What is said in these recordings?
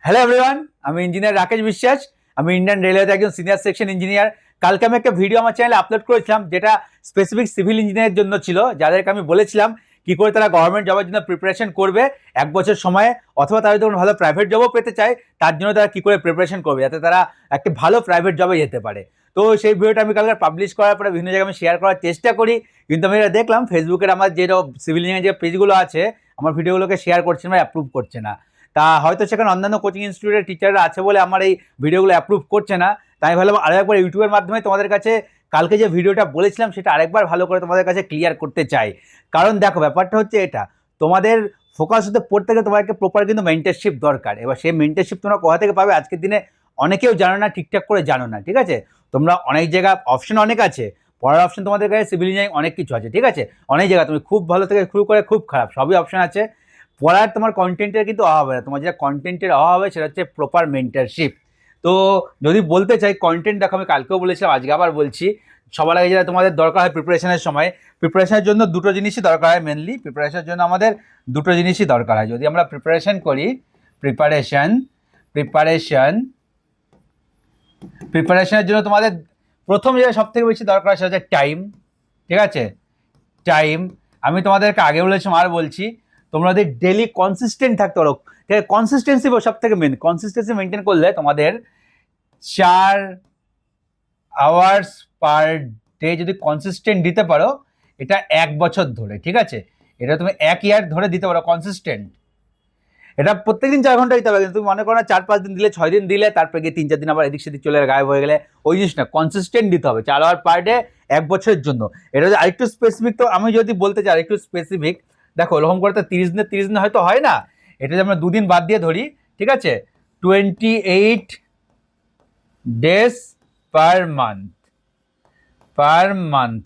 Hello everyone, আমি engineer Rakesh বিশ্বাস। আমি ইন্ডিয়ান রেলওয়েতে একজন সিনিয়র সেকশন ইঞ্জিনিয়ার। কালকে আমি একটা ভিডিও আমার চ্যানেলে আপলোড করেছিলাম, যেটা স্পেসিফিক সিভিল ইঞ্জিনিয়ারের জন্য ছিল, যাদেরকে আমি বলেছিলাম কি করে তারা গভর্নমেন্ট জবের জন্য প্রিপারেশন করবে 1 বছর সময়ে, অথবা তারা যদি ভালো প্রাইভেট জবও পেতে চায় তার জন্য তারা কি করে প্রিপারেশন করবে যাতে তারা একটা ভালো প্রাইভেট জবে যেতে পারে। তো সেই ভিডিওটা আমি কালকে পাবলিশ করার পরে বিভিন্ন জায়গায় আমি শেয়ার করার চেষ্টা করি, কিন্তু আমি এটা দেখলাম ফেসবুকের আমার যে সিভিল ইঞ্জিনিয়ারিং যে পেজগুলো আছে আমার ভিডিওগুলোকে শেয়ার করছে না, অ্যাপ্রুভ করছে না। তা হয়তো সেখানে অন্যান্য কোচিং ইনস্টিটিউটের টিচাররা আছে বলে আমার এই ভিডিওগুলো অ্যাপ্রুভ করছে না। তাই ভাবলাম আরেকবার ইউটিউবের মাধ্যমে তোমাদের কাছে কালকে যে ভিডিওটা বলেছিলাম সেটা আরেকবার ভালো করে তোমাদের কাছে ক্লিয়ার করতে চাই। কারণ দেখো, ব্যাপারটা হচ্ছে এটা, তোমাদের ফোকাস হতে পড়তে গেলে তোমাকে প্রপার কিন্তু মেন্টরশিপ দরকার। এবার সেই মেন্টরশিপ তোমরা কোথা থেকে পাবে আজকের দিনে অনেকেও জানো না, ঠিকঠাক করে জানো না। ঠিক আছে, তোমরা অনেক জায়গা অপশন অনেক আছে, পড়ার অপশন তোমাদের কাছে সিভিল ইঞ্জিনিয়ারিং অনেক কিছু আছে। ঠিক আছে, অনেক জায়গা তুমি খুব ভালো থেকে শুরু করে খুব খারাপ সবই অপশন আছে। পড়ার তোমার কন্টেন্টের কিন্তু অভাব হবে না, তোমার যেটা কন্টেন্টের অভাব হবে সেটা হচ্ছে প্রপার মেন্টরশিপ। তো যদি বলতে চাই কন্টেন্ট, দেখো আমি কালকেও বলেছিলাম আজকে আবার বলছি, সবার আগে যেটা তোমাদের দরকার হয় প্রিপারেশনের সময়, প্রিপারেশনের জন্য দুটো জিনিসই দরকার হয়। মেনলি প্রিপারেশনের জন্য আমাদের দুটো জিনিসই দরকার হয়। যদি আমরা প্রিপারেশন করি, প্রিপারেশনের জন্য তোমাদের প্রথম যেটা সব থেকে বেশি দরকার সেটা হচ্ছে টাইম। ঠিক আছে, টাইম। আমি তোমাদেরকে আগে বলেছিলাম আর বলছি, তোমরা যদি ডেলি কনসিস্টেন্ট থাকতে পারো, ঠিক আছে, কনসিস্টেন্সি সব থেকে মেন। কনসিস্টেন্সি মেনটেন করলে তোমাদের 4 আওয়ার্স পার ডে যদি কনসিস্টেন্ট দিতে পারো, এটা 1 বছর ধরে, ঠিক আছে, এটা তুমি 1 ইয়ার ধরে দিতে পারো কনসিস্টেন্ট। এটা প্রত্যেকদিন 4 ঘন্টা দিতে হবে, কিন্তু তুমি মনে করো না 4-5 দিন দিলে, 6 দিন দিলে, তারপরে গিয়ে 3-4 দিন আবার এদিক সেদিক চলে গায়েব হয়ে গেলে, ওই জিনিস না। কনসিস্টেন্ট দিতে হবে 4 আওয়ার পার ডে 1 বছরের জন্য। এটা যদি আরেকটু স্পেসিফিক, তো আমি যদি বলতে চাই আরেকটু স্পেসিফিক, দেখো এরকম করে তো 30 দিনে হয়তো হয় না, এটা যদি আমরা 2 দিন বাদ দিয়ে ধরি, ঠিক আছে, 28 ডেজ পার মান্থ।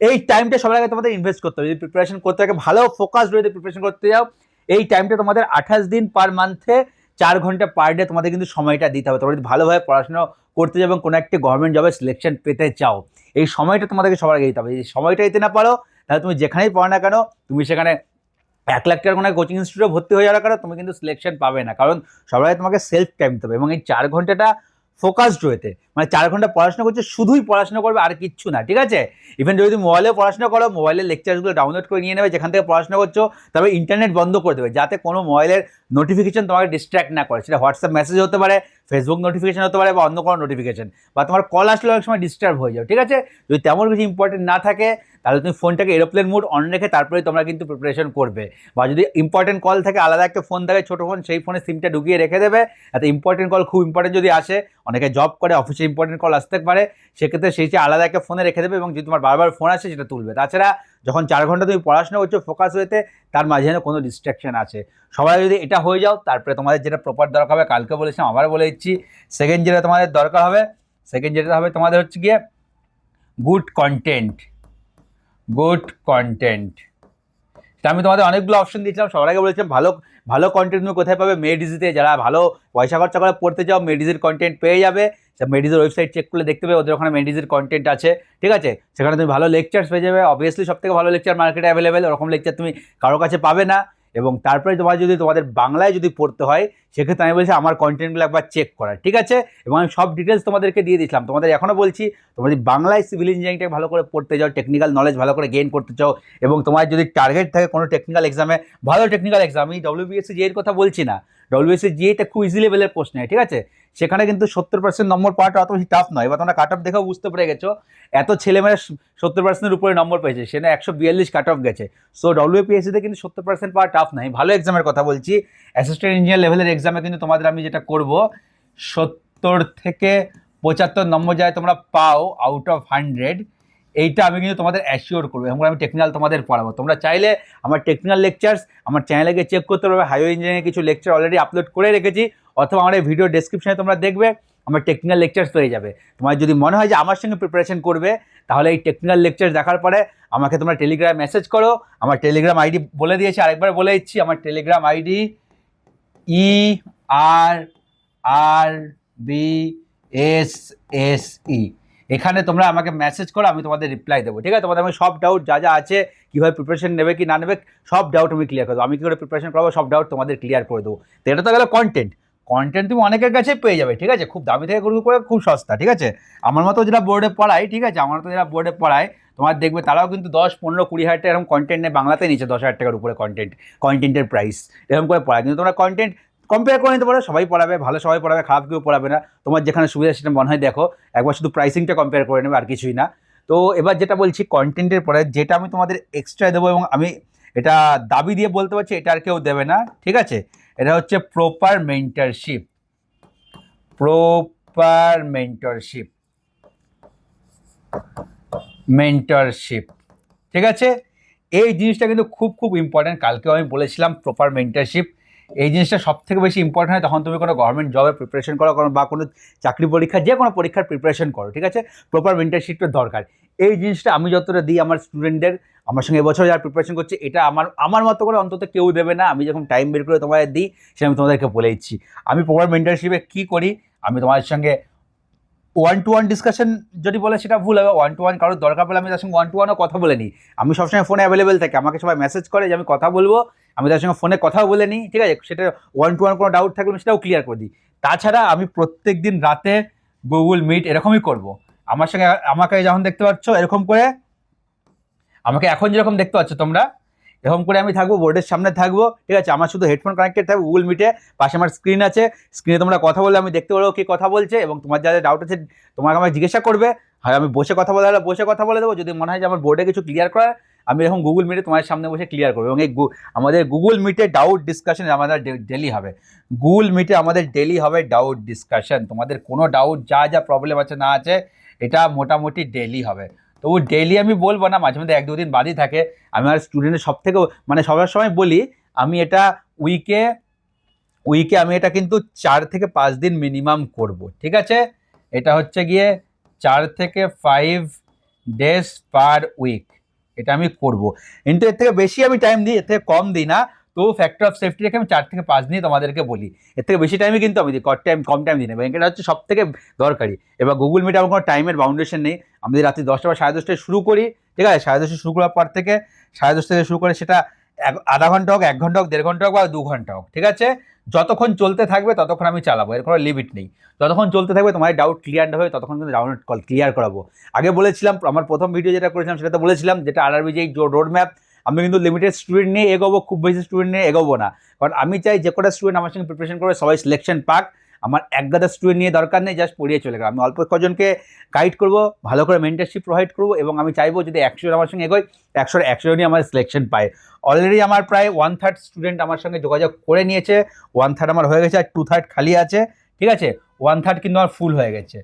এই টাইমটা সবার আগে তোমাদের ইনভেস্ট করতে হবে। যদি প্রিপারেশন করতে হবে, ভালো ফোকাস রয়েছে প্রিপারেশন করতে যাও, এই টাইমটা তোমাদের 28 দিন পার মান্থে 4 ঘন্টা পার ডে তোমাদের কিন্তু সময়টা দিতে হবে। তোমরা যদি ভালোভাবে পড়াশোনা করতে যাও এবং কোনো একটা গভর্নমেন্ট জবের সিলেকশন পেতে চাও, এই সময়টা তোমাদেরকে সবার আগে দিতে হবে। এই সময়টা দিতে না পারো তাহলে তুমি যেখানেই পড়ো না কেন, তুমি সেখানে 1 লাখ টাকার কোনো কোচিং ইনস্টিটিউটে ভর্তি হয়ে যাওয়ার কারণে তুমি কিন্তু সিলেকশন পাবে না, কারণ সবাই তোমাকে সেলফ টাইম দিতে হবে। এবং এই 4 ঘন্টাটা ফোকাসড হয়েতে, মানে 4 ঘন্টা পড়াশোনা করছে, শুধুই পড়াশোনা করবে আর কিচ্ছু না। ঠিক আছে, ইভেন যদি মোবাইলেও পড়াশোনা করো, মোবাইলের লেকচারগুলো ডাউনলোড করে নিয়ে নেবে যেখান থেকে পড়াশোনা করছো, তবে ইন্টারনেট বন্ধ করে দেবে যাতে কোনো মোবাইলের নোটিফিকেশন তোমাকে ডিস্ট্র্যাক্ট না করে। সেটা হোয়াটসঅ্যাপ মেসেজ হতে পারে, ফেসবুক নোটিফিকেশন হতে পারে, বা অন্য কোনো নোটিফিকেশন, বা তোমার কল আসলে অনেক সময় ডিস্টার্ব হয়ে যাও। ঠিক আছে, যদি তেমন কিছু ইম্পর্টেন্ট না থাকে তাহলে তুমি ফোনটাকে এরোপ্লেন মোড অন রেখে তারপরে তোমরা কিন্তু প্রিপারেশন করবে। বা যদি ইম্পর্টেন্ট কল থাকে, আলাদা একটা ফোন থাকে ছোটো ফোন, সেই ফোনে সিমটা ঢুকিয়ে রেখে দেবে। এত ইম্পর্টেন্ট কল, খুব ইম্পর্টেন্ট যদি আসে, অনেকে জব করে অফিসে ইম্পর্টেন্ট কল আসতে পারে, সেক্ষেত্রে সেই আলাদা একটা ফোনে রেখে দেবে, এবং যদি তোমার বারবার ফোন আসে সেটা তুলবে। তাছাড়া যখন 4 ঘন্টা তুমি পড়াশোনা করছো ফোকাস হয়েতে, তার মাঝে যেন কোনো ডিস্ট্রাকশন আছে। সবাই যদি এটা হয়ে যাও, তারপরে তোমাদের যেটা প্রপার দরকার হবে, কালকে বলেছিলাম আবার বলে দিচ্ছি, সেকেন্ড যেটা তোমাদের দরকার হবে, তোমাদের হচ্ছে গিয়ে গুড কন্টেন্ট। তা আমি তোমাদের অনেকগুলো অপশন দিয়েছিলাম, সবার আগে বলেছিলাম ভালো ভালো কন্টেন্ট তুমি কোথায় পাবে, মেডিজিতে। যারা ভালো পয়সা খরচা করে পড়তে চাও, মেডিজির কন্টেন্ট পেয়ে যাবে। মেডিজির ওয়েবসাইট চেক করলে দেখতে পাবে ওদের ওখানে মেডিজির কন্টেন্ট আছে। ঠিক আছে, সেখানে তুমি ভালো লেকচার্স পেয়ে যাবে। অবভিয়াসলি সব থেকে ভালো লেকচার মার্কেটে অ্যাভেলেবেল, ওরকম লেকচার তুমি কারোর কাছে পাবে না। এবং তারপরে তোমাদের বাংলায় যদি পড়তে হয়, সেক্ষেত্রে আমি বলছি আমার কন্টেন্টগুলো একবার চেক করার। ঠিক আছে, এবং আমি সব ডিটেলস তোমাদেরকে দিয়ে দিয়েছিলাম। তোমাদের এখনও বলছি, তোমরা যদি বাংলায় সিভিল ইঞ্জিনিয়ারিংটাকে ভালো করে পড়তে যাও, টেকনিক্যাল নলেজ ভালো করে গেইন করতে চাও, এবং তোমার যদি টার্গেট থাকে কোনো টেকনিক্যাল এক্সামে, ভালো টেকনিক্যাল এক্সাম, আমি WBSC GE এর কথা বলছি না, WBSC GE খুব ইজি লেভেলের প্রশ্ন। ঠিক আছে, সেখানে কিন্তু 70% নম্বর পাওয়াটা অত বেশি টাফ নয়। এবার তোমরা কাট অফ দেখেও বুঝতে পেরে গেছো, এত ছেলেমেয়েরা 70%-এর উপরে নম্বর পেয়েছে, সেটা 142 কাট অফ গেছে। সো WPSCতে কিন্তু 70% পাওয়া টাফ নয়। ভালো এক্সামের কথা বলছি, অ্যাসিস্ট্যান্ট ইঞ্জিনিয়ার লেভেলের এক্সামে কিন্তু তোমাদের আমি যেটা করব, 70 থেকে 75 নম্বর যায় তোমরা পাও আউট অফ 100, এইটা আমি কিন্তু তোমাদের অ্যাসিওর করবো। এবং আমি টেকনিক্যাল তোমাদের পড়াবো। তোমরা চাইলে আমার টেকনিক্যাল লেকচার্স আমার চ্যানেলে গিয়ে চেক করতে পারবে। হাইওয়ে ইঞ্জিনিয়ারিং কিছু লেকচার অলরেডি আপলোড করে রেখেছি, অথবা আমার এই ভিডিও ডেসক্রিপশনে তোমরা দেখবে, আমার টেকনিক্যাল লেকচার্স পেয়ে যাবে। তোমার যদি মনে হয় যে আমার সঙ্গে প্রিপারেশন করবে, তাহলে এই টেকনিক্যাল লেকচার দেখার পরে আমাকে তোমরা টেলিগ্রাম মেসেজ করো। আমার টেলিগ্রাম আইডি বলে দিয়েছি, আরেকবার বলে দিচ্ছি, আমার টেলিগ্রাম আইডি ERRBSSE। এখানে তোমরা আমাকে মেসেজ করো, আমি তোমাদের রিপ্লাই দেবো। ঠিক আছে, তোমাদের আমি সব ডাউট যা যা আছে, কীভাবে প্রিপারেশন নেবে কি না নেবে, সব ডাউট আমি ক্লিয়ার করে দেবো। আমি কী করে প্রিপারেশন করবো, সব ডাউট তোমাদের ক্লিয়ার করে দেবো। তো এটা তো গেলো কন্টেন্ট তুমি অনেকের কাছে পেয়ে যাবে, ঠিক আছে, খুব দামি থেকে শুরু করে খুব সস্তা, ঠিক আছে। আমার মতো যেটা বোর্ডে পড়ায়, ঠিক আছে, আমার মতো যারা বোর্ডে পড়ায় তোমার দেখবে তারাও কিন্তু 10, 15, 20 হাজার টাকা এরকম কন্টেন্ট নেয়, বাংলাতে নিচে 10,000 টাকার উপরে কন্টেন্টের প্রাইস এরকম করে পড়ায়। কিন্তু তোমরা কন্টেন্ট কম্পেয়ার করে নিতে পারো, সবাই পড়াবে, ভালো সবাই পড়াবে, খারাপ কেউ পড়াবে না, তোমার যেখানে সুবিধা সেটা মনে হয় দেখো, একবার শুধু প্রাইসিংটা কম্পেয়ার করে নেবে, আর কিছুই না। তো এবার যেটা বলছি কন্টেন্টের পরে যেটা আমি তোমাদের এক্সট্রা দেবো, এবং আমি এটা দাবি দিয়ে বলতে পারছি এটা আর কেউ দেবে না, ঠিক আছে, এটা হচ্ছে প্রপার মেন্টরশিপ। প্রপার মেন্টরশিপ, ঠিক আছে। এই জিনিসটা কিন্তু খুব খুব ইম্পর্ট্যান্ট, কালকেও আমি বলেছিলাম প্রপার মেন্টরশিপ এই জিনিসটা সব থেকে বেশি ইম্পর্টেন্ট হয় তখন তুমি কোনো গভর্নমেন্ট জবের প্রিপারেশন করো বা কোনো চাকরি পরীক্ষা যে কোনো পরীক্ষার প্রিপারেশন করো, ঠিক আছে, প্রপার মেন্টরশিপের দরকার। এই জিনিসটা আমি যতটা দিই আমার স্টুডেন্টদের, আমার সঙ্গে এবছর যারা প্রিপারেশন করছে, এটা আমার মতো করে অন্তত কেউ দেবে না। আমি যখন টাইম বের করে তোমাদের দিই সেটা আমি তোমাদেরকে বলে দিচ্ছি। আমি প্রপার মেন্টরশিপে কী করি, আমি তোমাদের সঙ্গে 1-to-1 ডিসকাশন যদি বলে সেটা ভুল হবে, 1-to-1 কারোর দরকার পড়লে আমি তার সঙ্গে 1-to-1ও কথা বলে নিই। আমি সবসময় ফোনে অ্যাভেলেবেল থাকি, আমাকে সবাই মেসেজ করে যে আমি কথা বলবো, আমি তার সঙ্গে ফোনে কথাও বলে নিই, ঠিক আছে, সেটা 1-to-1 কোনো ডাউট থাকলে আমি সেটাও ক্লিয়ার করে দিই। তাছাড়া আমি প্রত্যেক দিন রাতে গুগল মিট এরকমই করব। আমাকে যখন দেখতে পাচ্ছ এরকম করে, আমাকে এখন যেরকম দেখতে পাচ্ছ তোমরা এরকম করে আমি থাকবো, বোর্ডের সামনে থাকবো, ঠিক আছে, আমার শুধু হেডফোন কানেক্টেড থাকবে গুগল মিটে, পাশে আমার স্ক্রিন আছে, স্ক্রিনে তোমরা কথা বললে আমি দেখতে পারবো কে কথা বলছে, এবং তোমার যা যা ডাউট আছে তোমাকে আমাকে জিজ্ঞাসা করবে, হয় আমি বসে কথা বলে হলে বসে কথা বলে দেবো, যদি মনে হয় যে আমার বোর্ডে কিছু ক্লিয়ার করার আমি এরকম গুগল মিটে তোমার সামনে বসে ক্লিয়ার করবো। এবং এই আমাদের গুগল মিটে ডাউট ডিসকাশন আমাদের ডেলি হবে, গুগল মিটে আমাদের ডেলি হবে ডাউট ডিসকাশন, তোমাদের কোনো ডাউট যা যা প্রবলেম আছে না আছে এটা মোটামুটি ডেলি হবে। তবু ডেলি আমি বলবো না, মাঝে মধ্যে 1-2 দিন বাদই থাকে। আমি আর স্টুডেন্টের সব থেকে মানে সবার সময় বলি আমি এটা উইকে আমি এটা কিন্তু 4 থেকে 5 দিন মিনিমাম করব, ঠিক আছে, এটা হচ্ছে গিয়ে 4 থেকে 5 ডেজ পার উইক এটা আমি করব। কিন্তু এর থেকে বেশি আমি টাইম দিই, এর থেকে কম দিই না। তো ফ্যাক্টর অফ সেফটি রেখে আমি 4 থেকে 5 দিনই তোমাদেরকে বলি, এর থেকে বেশি টাইমে কিন্তু আমি দিই, কম টাইম দিই না, এটা হচ্ছে সব থেকে দরকারি। এবার গুগল মিটে আমার কোনো টাইমের বাউন্ডেশন নেই, আমি রাত্রি 10টা বা 10:30টায় শুরু করি, ঠিক আছে, 10:30টায় শুরু করার পর থেকে 10:30 থেকে শুরু করে সেটা আধা ঘন্টা হোক, 1 ঘন্টা হোক, 1.5 ঘন্টা হোক বা 2 ঘন্টা হোক, ঠিক আছে, যতক্ষণ চলতে থাকবে ততক্ষণ আমি চালাবো, এর কোনো লিমিট নেই। যতক্ষণ চলতে থাকবে তোমার ডাউট ক্লিয়ার না হবে ততক্ষণ কিন্তু ডাউনলোড কল ক্লিয়ার করাবো। আগে বলেছিলাম আমার প্রথম ভিডিও যেটা করেছিলাম সেটাতে বলেছিলাম যেটা আরআরবি যেই রোড ম্যাপ, আমি কিন্তু লিমিটেড স্টুডেন্ট নিয়ে এগোবো, খুব বেশি স্টুডেন্ট নিয়ে এগোবো না, কারণ আমি চাই যে কটা স্টুডেন্ট আমার সঙ্গে প্রিপারেশন করে সবাই সিলেকশন পাক। আমার একগাদা স্টুডেন্ট নিয়ে দরকার নেই, জাস্ট পড়িয়ে চলে গেল, আমি অল্প কজনকে গাইড করবো, ভালো করে মেন্টরশিপ প্রোভাইড করবো, এবং আমি চাইবো যদি 100 জন আমার সঙ্গে এগোয় 100 জনই আমার সিলেকশন পায়। অলরেডি আমার প্রায় 1/3 স্টুডেন্ট আমার সঙ্গে যোগাযোগ করে নিয়েছে, 1/3 আমার হয়ে গেছে, আর 2/3 খালি আছে, ঠিক আছে, 1/3 কিন্তু আমার ফুল হয়ে গেছে,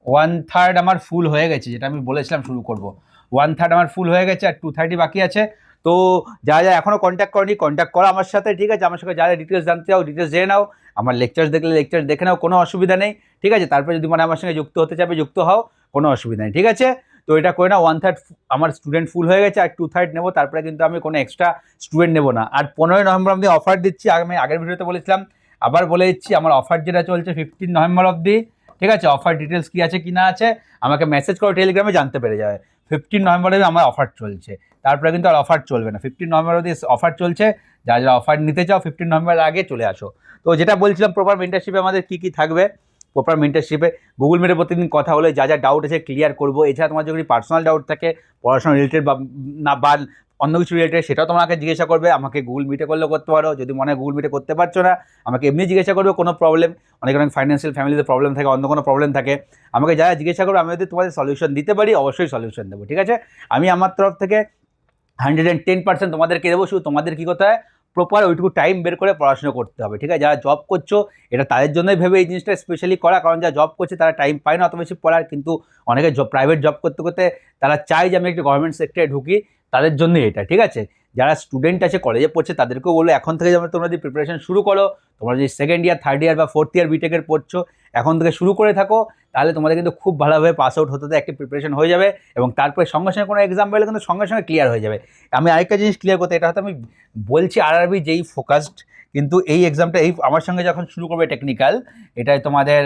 1/3 আমার ফুল হয়ে গেছে, যেটা আমি বলেছিলাম শুরু করব, 1/3 আমার ফুল হয়ে গেছে, আর 2/30 বাকি আছে। তো যা যা এখনও কন্ট্যাক্ট করেনি কন্ট্যাক্ট করো আমার সাথে, ঠিক আছে, আমার সঙ্গে যা যা ডিটেলস জানতে চাও ডিটেলস জেনে নাও, আমার লেকচার দেখলে লেকচার দেখে নাও, কোনো অসুবিধা নেই, ঠিক আছে, তারপরে যদি মানে আমার সঙ্গে যুক্ত হতে চাবে যুক্ত হও, কোনো অসুবিধা নেই, ঠিক আছে। তো এটা করে না, 1/3 আমার স্টুডেন্ট ফুল হয়ে গেছে, আর 2/3 নেবো, তারপরে কিন্তু আমি কোনো এক্সট্রা স্টুডেন্ট নেবো না। আর 15ই নভেম্বর আমি অফার দিচ্ছি, আমি আগের ভিডিওতে বলেছিলাম, আবার বলে দিচ্ছি, আমার অফার যেটা চলছে 15 নভেম্বর অবধি, ঠিক আছে, অফার ডিটেলস কী আছে কি না আছে আমাকে মেসেজ করো, টেলিগ্রামে জানতে পেরে যাবে। 15 নভেম্বরে আমার অফার চলছে, তারপরে কিন্তু আর অফার চলবে না, 15 নভেম্বর অবধি অফার চলছে, যারা যারা অফার নিতে চাও 15 নভেম্বর আগে চলে আসো। তো যেটা বলছিলাম প্রপার মেন্টরশিপে আমাদের কী কী থাকবে, প্রপার মেন্টরশিপে গুগল মিটে প্রতিদিন কথা হলে যা যা ডাউট আছে ক্লিয়ার করবো। এছাড়া তোমার যদি পার্সোনাল ডাউট থাকে পড়াশোনা রিলেটেড বা অন্য কিছু রিলেটেড, সেটাও তোমাকে জিজ্ঞাসা করবে, আমাকে গুগল মিটে করলেও করতে পারো, যদি মনে হয় গুগল মিটে করতে পারছো না আমাকে এমনি জিজ্ঞাসা করবে, কোনো প্রবলেম, অনেক ফাইন্যান্সিয়াল ফ্যামিলিতে প্রবলেম থাকে, অন্য কোনো প্রবলেম থাকে, আমাকে যারা জিজ্ঞাসা করবে আমি যদি তোমাদের সলিউশন দিতে পারি অবশ্যই সলিউশন দেবো, ঠিক আছে। আমি আমার তরফ থেকে 110% তোমাদেরকে দেবো, শুধু তোমাদের কী করতে হয় প্রপার ওইটুকু টাইম বের করে পড়াশোনা করতে হবে, ঠিক আছে। যারা জব করছো এটা তাদের জন্যই ভেবে এই জিনিসটা স্পেশালি করা, কারণ যারা জব করছে তারা টাইম পায় না অত বেশি পড়ার, কিন্তু অনেকে প্রাইভেট জব করতে করতে তারা চায় যে আমি একটু গভর্নমেন্ট সেক্টরে ঢুকি, তাদের জন্যই এটা, ঠিক আছে। যারা স্টুডেন্ট আছে কলেজে পড়ছে তাদেরকেও বলবো এখন থেকে যেমন তোমরা যদি প্রিপারেশন শুরু করো, তোমরা যদি সেকেন্ড ইয়ার, থার্ড ইয়ার বা ফোর্থ ইয়ার বিটেকের পড়ছো এখন থেকে শুরু করে থাকো, তাহলে তোমাদের কিন্তু খুব ভালোভাবে পাস আউট হতে একটা প্রিপারেশন হয়ে যাবে, এবং তারপরে সঙ্গে সঙ্গে কোনো এক্সাম পেলে কিন্তু সঙ্গে সঙ্গে ক্লিয়ার হয়ে যাবে। আমি আরেকটা জিনিস ক্লিয়ার করতে, এটা হয়তো আমি বলছি আরআরবি যেই ফোকাসড, কিন্তু এই এক্সামটা এই আমার সঙ্গে যখন শুরু করবে টেকনিক্যাল, এটাই তোমাদের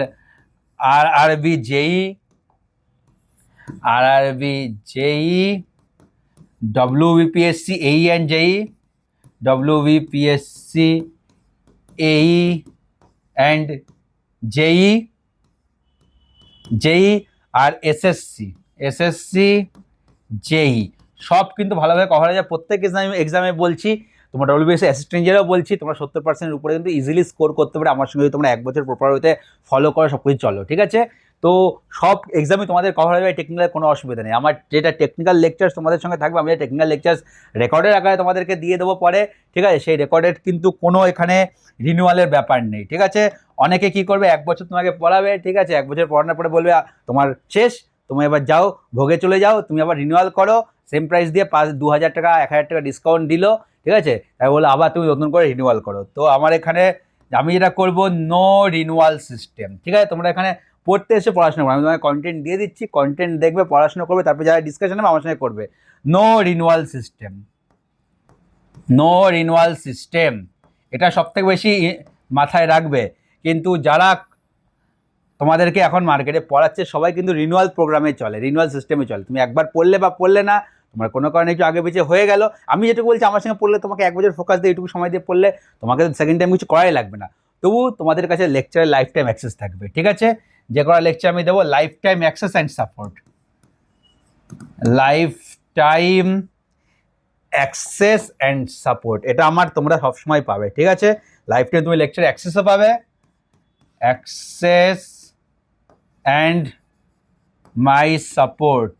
RRB JE WBPSC AE and JEE, WBPSC AE and JE আর এসএসসি জেই সব কিন্তু ভালোভাবে কভার হয়ে যায়। প্রত্যেক এক্সামে বলছি, তোমার ডব্লিউবিএসসি অ্যাসিস্ট্যান্ট ইঞ্জিনিয়ারও বলছি, তোমরা 70% উপরে কিন্তু ইজিলি স্কোর করতে পারে আমার সঙ্গে যদি তোমরা 1 বছর প্রপার হতে ফলো করো, সব কিছু চলো, ঠিক আছে। তো সব এক্সামে তোমাদের কভার হয়ে যাবে, টেকনিক্যাল কোনো অসুবিধা নেই। আমার যেটা টেকনিক্যাল লেকচার্স তোমাদের সঙ্গে থাকবে, আমি টেকনিক্যাল লেকচার্স রেকর্ডের আকারে তোমাদেরকে দিয়ে দেবো পরে, ঠিক আছে। সেই রেকর্ডের কিন্তু কোনো এখানে রিনিউয়ালের ব্যাপার নেই, ঠিক আছে। অনেকে কি করবে, 1 বছর তোমাকে পড়াবে, ঠিক আছে, 1 বছর পড়ানোর পরে বলবে তোমার শেষ, তুমি এবার যাও ভোগে চলে যাও, তুমি আবার রিনিউয়াল করো, সেম প্রাইস দিয়ে 2,000 টাকা 1,000 টাকা ডিসকাউন্ট দিল, ঠিক আছে, তাই বলে আবার তুমি নতুন করে রিনিউয়াল করো। তো আমার এখানে আমি যেটা করবো, নো রিনিউয়াল সিস্টেম, ঠিক আছে। তোমরা এখানে পড়তে এসে পড়াশোনা করো, আমি তোমাকে কন্টেন্ট দিয়ে দিচ্ছি, কন্টেন্ট দেখবে, পড়াশোনা করবে, তারপরে যারা ডিসকাশন হবে আমার সঙ্গে করবে। নো রিনিউয়াল সিস্টেম, এটা সব থেকে বেশি মাথায় রাখবে। কিন্তু যারা তোমাদেরকে এখন মার্কেটে পড়াচ্ছে সবাই কিন্তু রিনিউয়াল প্রোগ্রামে চলে, রিনিউয়াল সিস্টেমে চলে। তুমি একবার পড়লে বা পড়লে না, তোমার কোনো কারণে একটু আগে পিছিয়ে হয়ে গেল, আমি যেটুকু বলছি আমার সঙ্গে পড়লে তোমাকে 1 বছর ফোকাস দিয়ে এইটুকু সময় দিয়ে পড়লে তোমাকে সেকেন্ড টাইম কিছু করাই লাগবে না, তবু তোমাদের কাছে লেকচারের লাইফ টাইম অ্যাক্সেস থাকবে, ঠিক আছে। যে করা লেকচার আমি দেবো, life time access and support, life time access and support, এটা আমার তোমরা সবসময় পাবে, ঠিক আছে। লাইফ টাইম তুমি লেকচার অ্যাক্সেসও পাবে, অ্যাক্সেস অ্যান্ড মাই সাপোর্ট,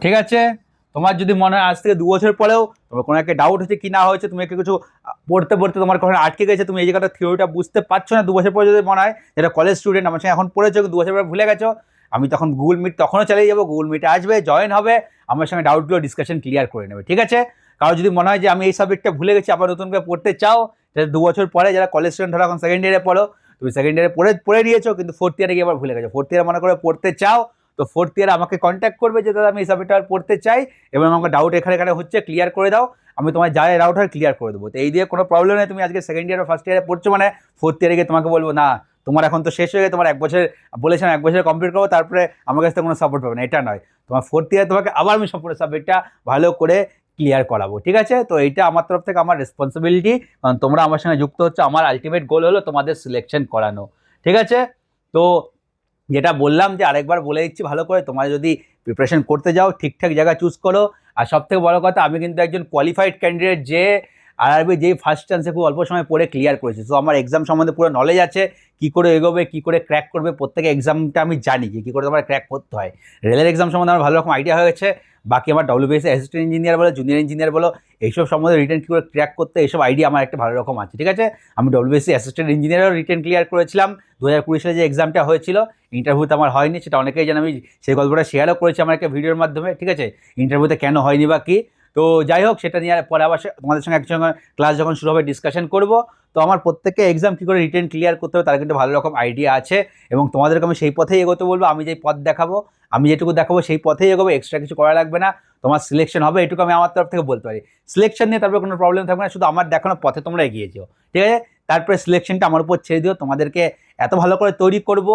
ঠিক আছে। তোমার যদি মনে হয় আজ থেকে 2 বছর পরেও তোমার কোনো একটা ডাউট হচ্ছে কি না হয়েছে, তুমি একটু কিছু পড়তে পড়তে তোমার কখনো আটকে গেছে, তুমি এই জায়গাটা থিওরিটা বুঝতে পারছো না, 2 বছর পরে যদি মনে হয়, যেটা কলেজ স্টুডেন্ট আমার সঙ্গে এখন পড়েছো 2 বছর পরে ভুলে গেছো, আমি তখন গুগল মিট তখনও চালিয়ে যাবো, গুগল মিটে আসবে, জয়েন হবে, আমার সঙ্গে ডাউটগুলো ডিসকাশন ক্লিয়ার করে নেবে, ঠিক আছে। কারো যদি মনে হয় যে আমি এই সাবজেক্টটা ভুলে গেছি, আবার নতুন করে পড়তে চাও, তাহলে 2 বছর পরে যারা কলেজ স্টুডেন্ট ধরো এখন সেকেন্ড ইয়ারে পড়ো, তুমি সেকেন্ড ইয়ারে পড়ে নিয়েছো, কিন্তু 4th ইয়ারে গিয়ে আবার ভুলে গেছো, 4th ইয়ারে মনে করে পড়তে চাও, তো 4th ইয়ারে আমাকে কন্ট্যাক্ট করবে যে দাদা আমি এই সাবজেক্টটা পড়তে চাই এবং আমাকে ডাউট এখানে হচ্ছে, ক্লিয়ার করে দাও, আমি তোমার যা ডাউট হয় ক্লিয়ার করে দেবো। তো এই দিয়ে কোনো প্রবলেম নেই, তুমি আজকে সেকেন্ড ইয়ার বা ফার্স্ট ইয়ারে পড়ছো মানে 4th ইয়ারে গিয়ে তোমাকে বলবো না তোমার এখন তো শেষ হয়ে গেছে, তোমার 1 বছর বলেছিলাম 1 বছর কমপ্লিট করবো, তারপরে আমার কাছ থেকে কোনো সাপোর্ট পাবে না, এটা নয়। তোমার 4th ইয়ারে তোমাকে আবার আমি সম্পূর্ণ সাবজেক্টটা ভালো করে ক্লিয়ার করাবো, ঠিক আছে। তো এইটা আমার তরফ থেকে আমার রেসপন্সিবিলিটি, কারণ তোমরা আমার সঙ্গে যুক্ত হচ্ছে, আমার আলটিমেট গোল হলো তোমাদের সিলেকশন করানো, ঠিক আছে। তো যেটা বললাম যে আরেকবার বলে দিচ্ছি ভালো করে, তোমরা যদি প্রিপারেশন করতে যাও ঠিকঠাক জায়গা চুজ করো। আর সবথেকে বড় কথা, আমি কিন্তু একজন কোয়ালিফাইড ক্যান্ডিডেট, যে আরআরবি যেই ফার্স্ট চান্সে খুব অল্প সময় পড়ে ক্লিয়ার করেছি, তো আমার এক্সাম সম্বন্ধে পুরো নলেজ আছে, কী করে এগোবে, কী করে ক্র্যাক করবে, প্রত্যেক এক্সামটা আমি জানি কী করে তোমার ক্র্যাক করতে হয়। রেলের এক্সাম সম্বন্ধে আমার ভালো রকম আইডিয়া হয়ে গেছে, বাকি আমার ডব্লিউবিএসসি অ্যাসিস্ট্যান্ট ইঞ্জিনিয়ার বলো, জুনিয়র ইঞ্জিনিয়ার বলো, এইসব সম্বন্ধে রিটেন কী করে ক্র্যাক করতে, এইসব আইডিয়া আমার একটা ভালো রকম আছে, ঠিক আছে। আমি ডব্লিউবিএসসি অ্যাসিস্ট্যান্ট ইঞ্জিনিয়ারও রিটেন ক্লিয়ার করেছিলাম 2020 সালে যে এক্সামটা হয়েছিল, ইন্টারভিউতে আমার হয়নি, সেটা অনেকেই জানে, আমি সেই গল্পটা শেয়ারও করেছি আমার একটা ভিডিওর মাধ্যমে, ঠিক আছে, ইন্টারভিউতে কেন হয়নি বা কী। তো যাই হোক, সেটা নিয়ে পরে আবার তোমাদের সঙ্গে একসঙ্গে ক্লাস যখন শুরু হবে ডিসকাশন করব। তো আমার প্রত্যেককে এক্সাম কী করে রিটেন ক্লিয়ার করতে হবে তার কিন্তু ভালো রকম আইডিয়া আছে, এবং তোমাদেরকে আমি সেই পথেই এগোতে বলবো, আমি যেই পথ দেখাবো, আমি যেটুকু দেখাবো সেই পথেই এগোবো, এক্সট্রা কিছু করা লাগবে না, তোমার সিলেকশন হবে, এটুকু আমি আমার তরফ থেকে বলতে পারি। সিলেকশন নিয়ে তারপরে কোনো প্রবলেম থাকবে না, শুধু আমার দেখানো পথে তোমরা এগিয়ে যেও, ঠিক আছে। তারপরে সিলেকশনটা আমার উপর ছেড়ে দিও, তোমাদেরকে এত ভালো করে তৈরি করব,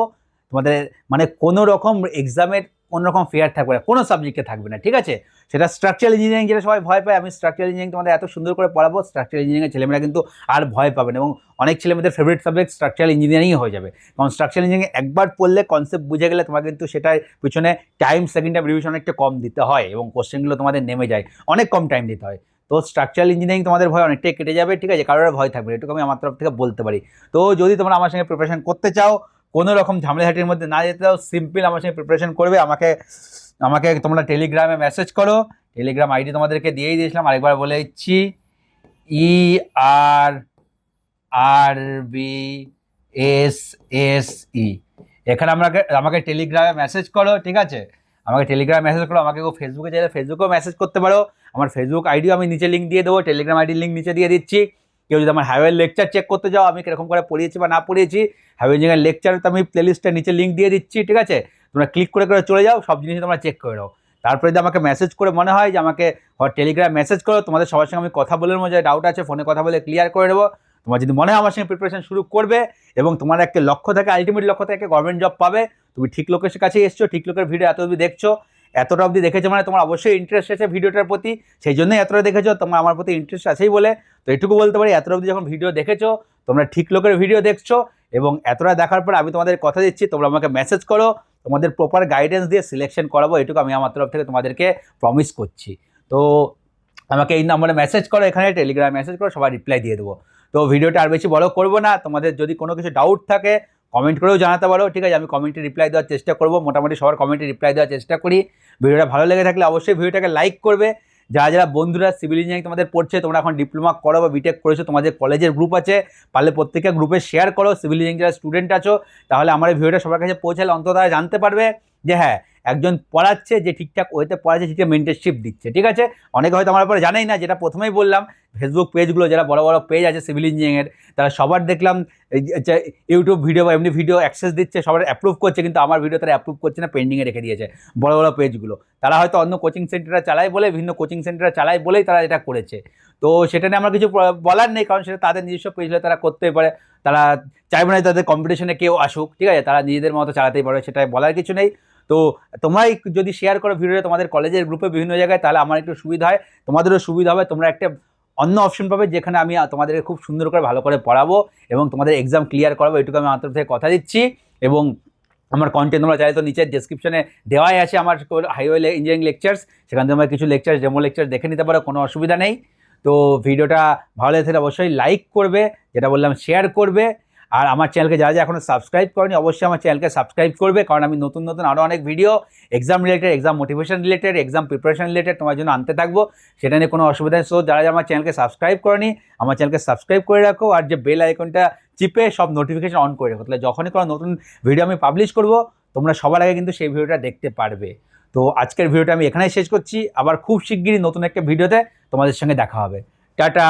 তোমাদের মানে কোনো রকম এক্সামের কোনো রকম ফেয়ার থাকবে না, কোনো সাবজেক্টে থাকবে না, ঠিক আছে। সেটা স্ট্রাকচারাল ইঞ্জিনিয়ারিং, যেটা সবাই ভয় পায়, আমি স্ট্রাকচারাল ইঞ্জিনিয়ারিং তোমাদের এত সুন্দর করে পড়াবো, স্ট্রাকচারাল ইঞ্জিনিয়ারিংয়ের ছেলেমেয়েরা কিন্তু আর ভয় পাবে না, এবং অনেক ছেলেমেয়েদের ফেভারিট সাবজেক্ট স্ট্রাকচারাল ইঞ্জিনিয়ারিংই হয়ে যাবে। কারণ স্ট্রাকচারাল ইঞ্জিনিয়ারিং একবার পড়লে কনসেপ্ট বুঝে গেলে তোমার কিন্তু সেটার পিছনে সেকেন্ড টাইম রিভিশন অনেকটা কম দিতে হয়, এবং কোশ্চেনগুলো তোমাদের নেমে যায়, অনেক কম টাইম দিতে হয়। তো স্ট্রাকচারাল ইঞ্জিনিয়ারিং তোমাদের ভয় অনেকটাই কেটে যাবে, ঠিক আছে, কারোর ভয় থাকবে, এটুকু আমি আমার তরফ থেকে বলতে পারি। তো যদি তোমরা আমার সঙ্গে প্রিপারেশন করতে চাও, কোনো রকম ঝামেলাঝাটির মধ্যে না যেতে দাও, সিম্পল আমার সঙ্গে প্রিপারেশন করবে, আমাকে তোমরা টেলিগ্রামে মেসেজ করো, টেলিগ্রাম আইডি তোমাদেরকে দিয়েই দিয়েছিলাম, আরেকবার বলে দিচ্ছি, ERRBSSE, এখানে আমাকে টেলিগ্রামে মেসেজ করো, ঠিক আছে, আমাকে টেলিগ্রামে মেসেজ করো, আমাকে ফেসবুকে চাইলে ফেসবুকেও মেসেজ করতে পারো, আমার ফেসবুক আইডিও আমি নিচে লিঙ্ক দিয়ে দেবো, টেলিগ্রাম আইডির লিঙ্ক নিচে দিয়ে দিচ্ছি। কেউ যদি আমার হাইওয়ে লেকচার চেক করতে যাও, আমি কীরকম করে পড়িয়েছি বা না পড়িয়েছি, হাইওয়ে ইঞ্জিনিয়ারিং লেকচার তো আমি প্লেলিস্টের নিচে লিঙ্ক দিয়ে দিচ্ছি, ঠিক আছে, তোমরা ক্লিক করে চলে যাও, সব জিনিস তোমরা চেক করে নাও। তারপরে যদি আমাকে মেসেজ করে মনে হয় যে আমাকে টেলিগ্রাম মেসেজ করো, তোমাদের সবার সঙ্গে আমি কথা বলে নেবো, যে ডাউট আছে ফোনে কথা বলে ক্লিয়ার করে নেবো। তোমার যদি মনে হয় আমার সঙ্গে প্রিপারেশন শুরু করবে, এবং তোমার একটা লক্ষ্য থাকে, আলটিমেট লক্ষ্য থাকে গভর্নমেন্ট জব পাবে, তুমি ঠিক লোকের কাছেই এসছো, ঠিক লোকের ভিডিও এত অবধি দেখছো, এতটা অবধি দেখেছো মানে তোমার অবশ্যই ইন্টারেস্ট আছে ভিডিওটার প্রতি, সেই জন্যই এতটা দেখেছো, তোমার আমার প্রতি ইন্টারেস্ট আছেই বলে। তো এটুকু বলতে পারি, এতটা অবধি যখন ভিডিও দেখেছো, তোমরা ঠিক লোকের ভিডিও দেখছো, এবং এতটা দেখার পর আমি তোমাদের কথা দিচ্ছি, তোমরা আমাকে মেসেজ করো, তোমাদের প্রপার গাইডেন্স দিয়ে সিলেকশন করাবো, এটুকু আমি আমার তরফ থেকে তোমাদেরকে প্রমিস করছি। তো আমাকে এই নম্বরে মেসেজ করো, এখানে টেলিগ্রামে মেসেজ করো, সবাই রিপ্লাই দিয়ে দেবো। তো ভিডিওটা আর বেশি বড় করবো না, তোমাদের যদি কোনো কিছু ডাউট থাকে কমেন্ট করেও জানাতে পারো, ঠিক আছে? আমি কমেন্টে রিপ্লাই দেওয়ার চেষ্টা করবো, মোটামুটি সবার কমেন্টে রিপ্লাই দেওয়ার চেষ্টা করি। ভিডিওটা ভালো লেগে থাকলে অবশ্যই ভিডিওটাকে লাইক করবে। যারা যারা বন্ধুরা সিভিল ইঞ্জিনিয়ারিং তোমাদের পড়ছে, তোমরা এখন ডিপ্লোমা করো বা বিটেক করেছো, তোমাদের কলেজের গ্রুপ আছে, পারলে প্রত্যেকটা গ্রুপে শেয়ার করো। সিভিল ইঞ্জিনিয়ারিং যারা স্টুডেন্ট আছো, তাহলে আমার এই ভিডিওটা সবার কাছে পৌঁছালে অন্তত তারা জানতে পারবে যে হ্যাঁ, একজন পড়াচ্ছে, যে ঠিকঠাক ওয়েতে পড়াচ্ছে, ঠিকঠাক মেন্টরশিপ দিচ্ছে, ঠিক আছে? অনেকে হয়তো আমার ব্যাপারে জানেই না, যেটা প্রথমেই বললাম, ফেসবুক পেজগুলো যারা বড় বড় পেজ আছে সিভিল ইঞ্জিনিয়ারিংয়ের, তারা সবার দেখলাম ইউটিউব ভিডিও বা এমনি ভিডিও অ্যাক্সেস দিচ্ছে, সবার অ্যাপ্রুভ করছে, কিন্তু আমার ভিডিও তারা অ্যাপ্রুভ করছে না, পেন্ডিংয়ে রেখে দিয়েছে বড় বড় পেজগুলো। তারা হয়তো অন্য কোচিং সেন্টারে চালায় বলে, বিভিন্ন কোচিং সেন্টারে চালায় বলেই তারা এটা করেছে। তো সেটা নিয়ে আমার কিছু বলার নেই, কারণ সেটা তাদের নিজস্ব পেজ হলে তারা করতেই পারে। তারা চাইবে না তাদের কম্পিটিশনে কেউ আসুক, ঠিক আছে? তারা নিজেদের মতো চালাতেই পারে, সেটাই বলার কিছু নেই। তো তোমরাই যদি শেয়ার করো ভিডিওটা তোমাদের কলেজের গ্রুপে বিভিন্ন জায়গায়, তাহলে আমার একটু সুবিধা হয়, তোমাদেরও সুবিধা হবে। তোমরা একটা অন্য অপশন পাবে, যেখানে আমি তোমাদেরকে খুব সুন্দর করে ভালো করে পড়াবো এবং তোমাদের এক্সাম ক্লিয়ার করাবো, এটুকু আমি আমার তরফ থেকে কথা দিচ্ছি। এবং আমার কন্টেন্ট তোমরা চাইলে তো নিচের ডেসক্রিপশনে দেওয়াই আছে আমার হাইওয়ে ইঞ্জিনিয়ারিং লেকচার্স, সেখান থেকে তোমরা কিছু লেকচার, ডেমো লেকচার দেখে নিতে পারো, কোনো অসুবিধা নেই। তো ভিডিওটা ভালো লেগে থাকলে অবশ্যই লাইক করবে, যেটা বললাম শেয়ার করবে। আর আমার চ্যানেলকে যারা যারা এখনো সাবস্ক্রাইব করেনি, অবশ্যই আমার চ্যানেলকে সাবস্ক্রাইব করবে, কারণ আমি নতুন নতুন আরও অনেক video exam related, exam motivation related, exam preparation related তোমার জন্য আনতে থাকবো, সেটা নিয়ে কোনো অসুবিধা নেই। সো যারা যারা আমার চ্যানেলকে সাবস্ক্রাইব করেনি, আমার চ্যানেলকে সাবস্ক্রাইব করে রাখো, আর যে বেল আইকনটা চিপে সব নোটিফিকেশন অন করে রাখো, তাহলে যখনই কোনো নতুন ভিডিও আমি পাবলিশ করবো, তোমরা সবার আগে কিন্তু সেই ভিডিওটা দেখতে পারবে। তো আজকের ভিডিওটা আমি এখানেই শেষ করছি, আবার খুব শিগগিরই নতুন একটা ভিডিওতে তোমাদের সঙ্গে দেখা হবে। টাটা।